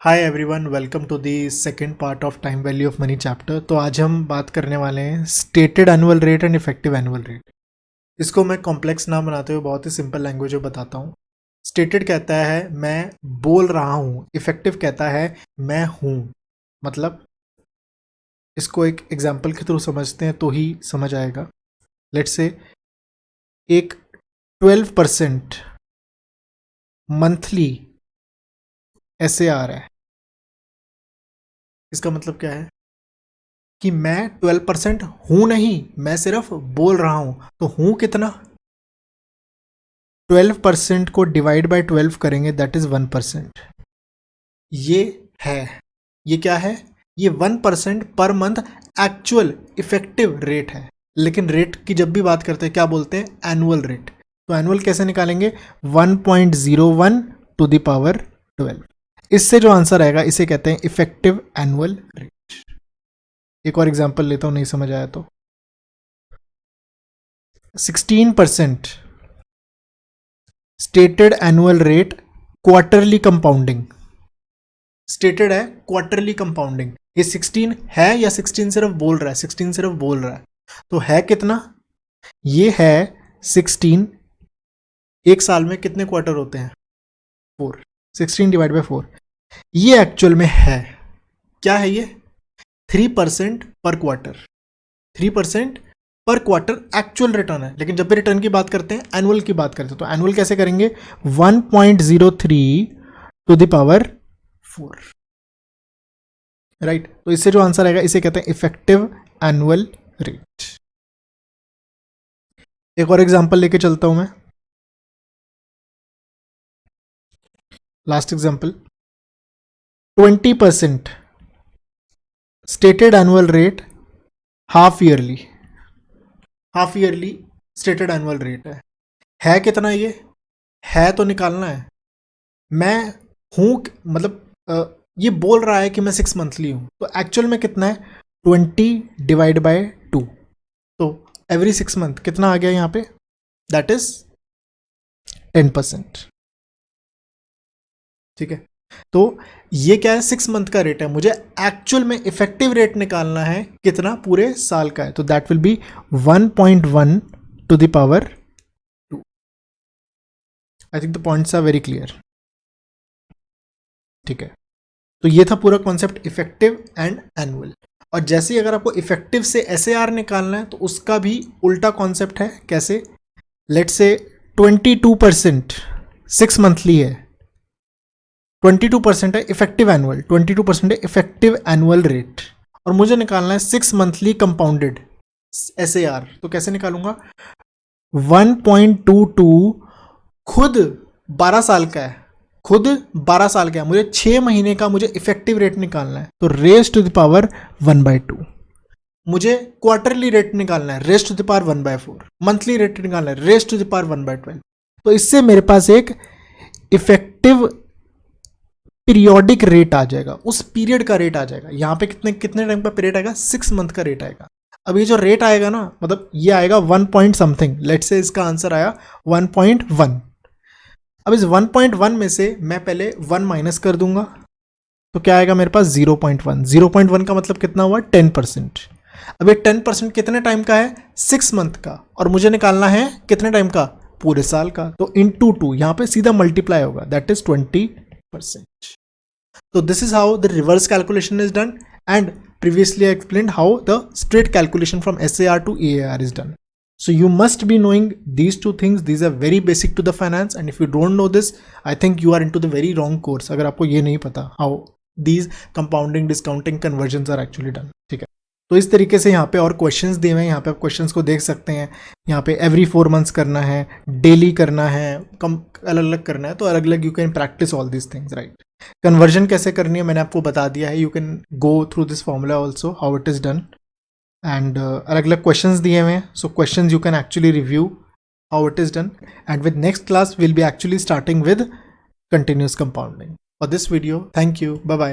Hi everyone, welcome to the second part of time value of money chapter. तो आज हम बात करने वाले हैं stated annual rate and effective annual rate. इसको मैं कॉम्प्लेक्स ना बनाते हुए बहुत ही सिंपल लैंग्वेज में बताता हूँ। स्टेटेड कहता है मैं बोल रहा हूँ, इफेक्टिव कहता है मैं हूँ। मतलब इसको एक एग्जाम्पल के थ्रू समझते हैं तो ही समझ आएगा। लेट्स से एक 12% मंथली ऐसे आ रहा है। इसका मतलब क्या है कि मैं 12% हूं नहीं, मैं सिर्फ बोल रहा हूं। तो हूं कितना? 12% को डिवाइड बाय 12 करेंगे, दैट इज 1%। ये है, ये क्या है? ये 1% per month actual effective rate है। लेकिन रेट की जब भी बात करते हैं क्या बोलते हैं? Annual rate. तो एनुअल कैसे निकालेंगे? 1.01 टू द पावर 12। इससे जो आंसर आएगा इसे कहते हैं इफेक्टिव एनुअल रेट। एक और एग्जांपल लेता हूं, नहीं समझ आया तो 16% stated annual rate quarterly compounding. Stated है क्वार्टरली कंपाउंडिंग। ये 16 है या 16 सिर्फ बोल रहा है? 16 सिर्फ बोल रहा है। तो है कितना? ये है 16। एक साल में कितने क्वार्टर होते हैं? 4। 16 डिवाइड बाय 4। ये एक्चुअल में है क्या है? ये 3% पर क्वार्टर। 3% पर क्वार्टर एक्चुअल रिटर्न है। लेकिन जब भी रिटर्न की बात करते हैं, एनुअल की बात करते हैं, तो एनुअल कैसे करेंगे? 1.03 टू द पावर 4। राइट। तो इससे जो आंसर आएगा इसे कहते हैं इफेक्टिव एनुअल रेट। एक और एग्जांपल लेके चलता हूं मैं, last example. 20% stated annual rate half yearly. Half yearly stated annual rate है कितना? ये है तो निकालना है। मैं हूं मतलब ये बोल रहा है कि मैं 6 मंथली हूं, तो एक्चुअल में कितना है? 20 डिवाइड बाय 2। तो एवरी 6 मंथ कितना आ गया यहां पे? That is 10%। ठीक है। तो ये क्या है? 6 मंथ का रेट है। मुझे एक्चुअल में इफेक्टिव रेट निकालना है कितना पूरे साल का है, तो that will be 1.1 to the power 2। I think the points are very clear. ठीक है। तो ये था पूरा कॉन्सेप्ट इफेक्टिव एंड एनुअल। और जैसे ही अगर आपको इफेक्टिव से एसएआर निकालना है तो उसका भी उल्टा कॉन्सेप्ट है। कैसे? लेट्स से 22% 6 मंथली है, 22% है इफेक्टिव एनुअल, 22% है इफेक्टिव एनुअल रेट, और मुझे निकालना है 6 मंथली कंपाउंडेड एसएआर। तो कैसे निकालूंगा? 1.22 खुद 12 साल का है, खुद 12 साल का है, मुझे 6 महीने का मुझे इफेक्टिव रेट निकालना है, तो रेज टू द पावर 1/2। मुझे क्वार्टरली रेट निकालना है, raise to the power 1/4। Monthly rate निकालना है, रेज टू द पावर 1/12। तो इससे मेरे पास एक इफेक्टिव पीरियोडिक रेट आ जाएगा, उस पीरियड का रेट आ जाएगा। यहां पे कितने कितने टाइम का पीरियड आएगा? 6 मंथ का रेट आएगा। अब ये जो रेट आएगा ना, मतलब ये आएगा 1 पॉइंट समथिंग। लेट्स से इसका आंसर आया 1.1। अब इस 1.1 में से मैं पहले 1 माइनस कर दूंगा, तो क्या आएगा मेरे पास? 0.1। 0.1 का मतलब कितना हुआ? 10%। अब ये 10% कितने टाइम का है? 6 मंथ का, और मुझे निकालना है कितने टाइम का? पूरे साल का। तो इंटू 2, यहां पे सीधा मल्टीप्लाई होगा, that is 20%. So this is how the reverse calculation is done, and previously I explained how the straight calculation from SAR to EAR is done. So you must be knowing these two things. These are very basic to the finance, and if you don't know this, I think you are into the very wrong course. अगर आपको ये नहीं पता how these compounding, discounting, conversions are actually done. ठीक है। तो इस तरीके से यहाँ पे और क्वेश्चंस दिए हुए हैं, यहाँ पे आप क्वेश्चंस को देख सकते हैं। यहाँ पे एवरी 4 मंथ्स करना है, डेली करना है, कम अलग अलग करना है, तो अलग अलग you can practise all these things. Right. Conversion कैसे करनी है मैंने आपको बता दिया है। You can go through this formula also, how it is done, and अलग अलग क्वेश्चंस दिए हुए हैं। So questions you can actually review how it is done, and with next class will be actually starting with continuous compounding. For this video, thank you, bye bye.